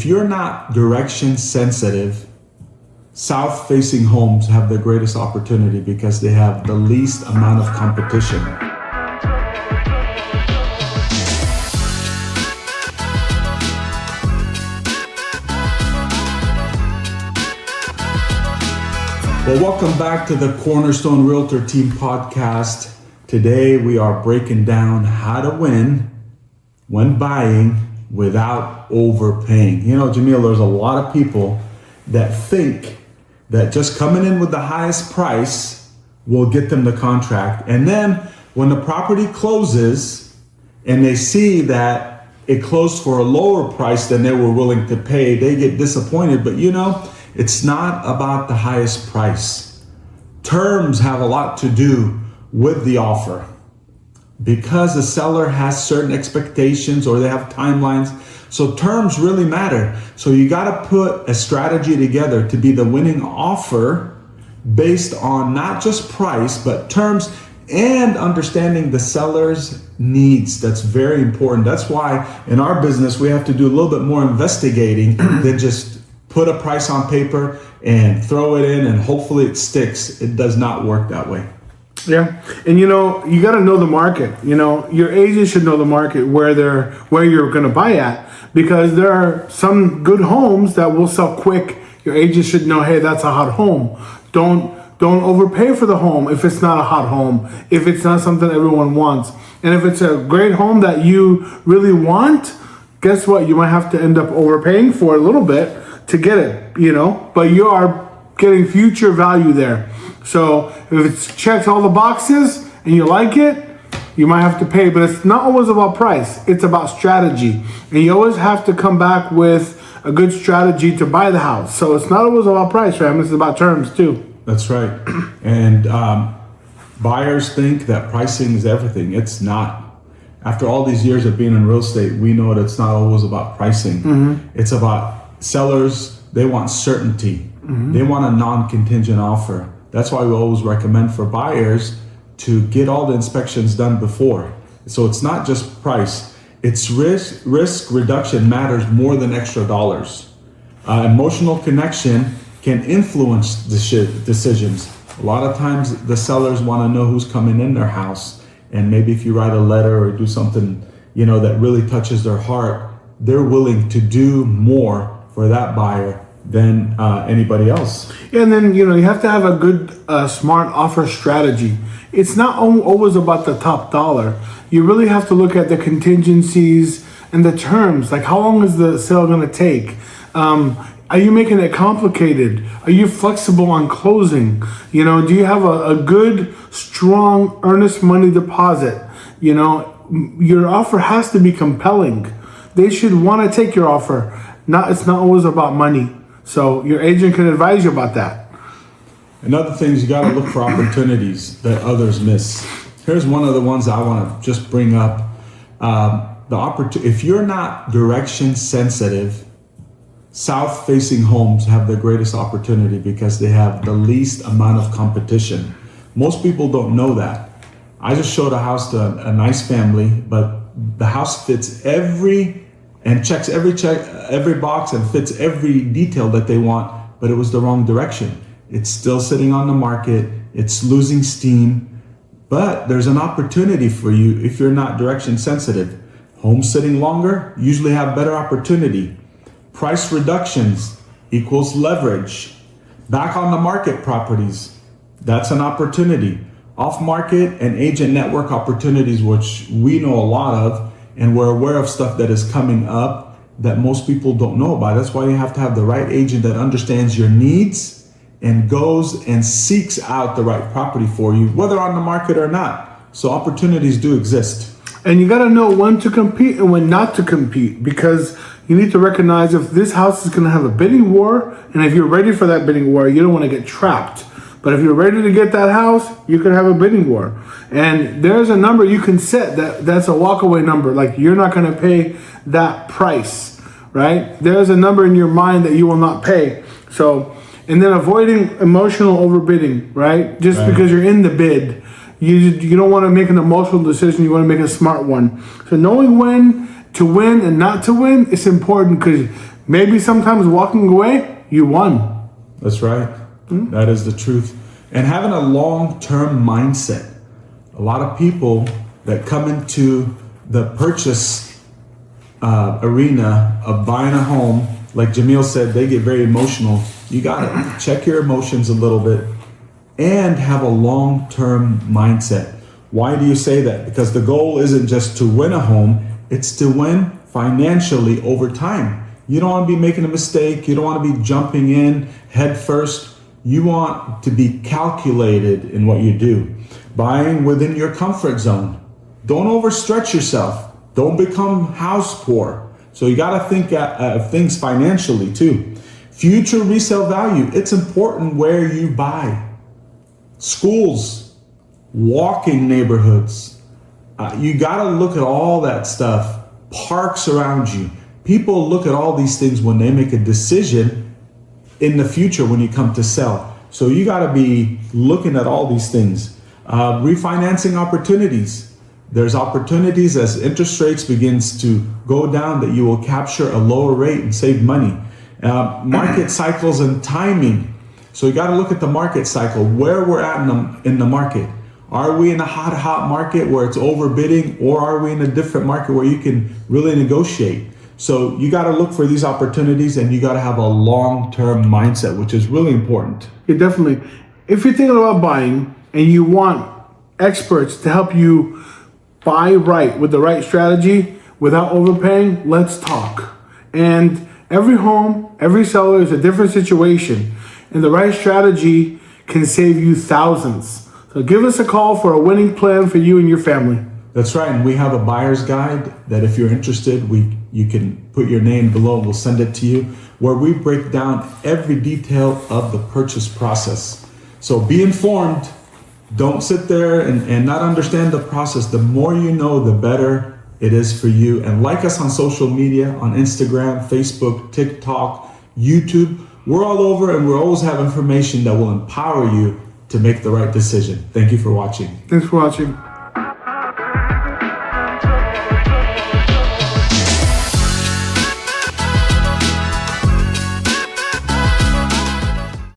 If you're not direction sensitive, south facing homes have the greatest opportunity because they have the least amount of competition. Well, welcome back to the Cornerstone Realtor Team podcast. Today we are breaking down how to win when buying without overpaying. You know, Jamil, there's a lot of people that think that just coming in with the highest price will get them the contract. And then when the property closes and they see that it closed for a lower price than they were willing to pay, they get disappointed. But you know, it's not about the highest price. Terms have a lot to do with the offer. Because the seller has certain expectations or they have timelines. So terms really matter. So you got to put a strategy together to be the winning offer based on not just price, but terms and understanding the seller's needs. That's very important. That's why in our business, we have to do a little bit more investigating than just put a price on paper and throw it in and hopefully it sticks. It does not work that way. Yeah, and you know, you got to know the market. You know, your agent should know the market where you're going to buy at, because there are some good homes that will sell quick. Your agent should know, hey, that's a hot home. Don't overpay for the home if it's not a hot home, if it's not something everyone wants. And if it's a great home that you really want, guess what? You might have to end up overpaying for a little bit to get it, you know, but you are getting future value there. So if it checks all the boxes and you like it, you might have to pay, but it's not always about price. It's about strategy. And you always have to come back with a good strategy to buy the house. So it's not always about price, right? It's about terms too. That's right. And buyers think that pricing is everything. It's not. After all these years of being in real estate, we know that it's not always about pricing. Mm-hmm. It's about sellers. They want certainty. Mm-hmm. They want a non-contingent offer. That's why we always recommend for buyers to get all the inspections done before. So it's not just price. It's risk reduction matters more than extra dollars. Emotional connection can influence decisions. A lot of times the sellers want to know who's coming in their house. And maybe if you write a letter or do something, you know, that really touches their heart, they're willing to do more for that buyer than anybody else. And then, you know, you have to have a good, smart offer strategy. It's not always about the top dollar. You really have to look at the contingencies and the terms. Like, how long is the sale going to take? Are you making it complicated? Are you flexible on closing? You know, do you have a good, strong, earnest money deposit? You know, your offer has to be compelling. They should want to take your offer. It's not always about money. So your agent can advise you about that. Another thing is you got to look for opportunities that others miss. Here's one of the ones I want to just bring up. If you're not direction sensitive, south facing homes have the greatest opportunity because they have the least amount of competition. Most people don't know that. I just showed a house to a nice family, but the house fits checks every box and fits every detail that they want, but it was the wrong direction. It's still sitting on the market. It's losing steam, but there's an opportunity for you if you're not direction sensitive. Homes sitting longer usually have better opportunity. Price reductions equals leverage. Back on the market properties, that's an opportunity. Off market and agent network opportunities, which we know a lot of, and we're aware of stuff that is coming up that most people don't know about. That's why you have to have the right agent that understands your needs and goes and seeks out the right property for you, whether on the market or not. So opportunities do exist. And you got to know when to compete and when not to compete, because you need to recognize if this house is going to have a bidding war, and if you're ready for that bidding war, you don't want to get trapped. But if you're ready to get that house, you could have a bidding war. And there's a number you can set that's a walkaway number. Like, you're not going to pay that price, right? There's a number in your mind that you will not pay. So, and then avoiding emotional overbidding, right? Just because you're in the bid, you don't want to make an emotional decision. You want to make a smart one. So knowing when to win and not to win is important, because maybe sometimes walking away, you won. That's right. That is the truth. And having a long-term mindset. A lot of people that come into the purchase arena of buying a home, like Jamil said, they get very emotional. You got to check your emotions a little bit and have a long-term mindset. Why do you say that? Because the goal isn't just to win a home, it's to win financially over time. You don't want to be making a mistake. You don't want to be jumping in head first. You want to be calculated in what you do. Buying within your comfort zone. Don't overstretch yourself. Don't become house poor. So you got to think of things financially too. Future resale value. It's important where you buy. Schools, walking neighborhoods. You got to look at all that stuff. Parks around you. People look at all these things when they make a decision in the future when you come to sell. So you got to be looking at all these things. Refinancing opportunities. There's opportunities as interest rates begins to go down that you will capture a lower rate and save money. Market cycles and timing. So you got to look at the market cycle, where we're at in the market. Are we in a hot market where it's overbidding, or are we in a different market where you can really negotiate? So you got to look for these opportunities, and you got to have a long-term mindset, which is really important. Yeah, definitely. If you're thinking about buying and you want experts to help you buy right with the right strategy without overpaying, let's talk. And every home, every seller is a different situation, and the right strategy can save you thousands. So give us a call for a winning plan for you and your family. That's right, and we have a buyer's guide that if you're interested, you can put your name below and we'll send it to you, where we break down every detail of the purchase process. So be informed. Don't sit there and not understand the process. The more you know, the better it is for you. And like us on social media, on Instagram, Facebook, TikTok, YouTube. We're all over, and we always have information that will empower you to make the right decision. Thank you for watching. Thanks for watching.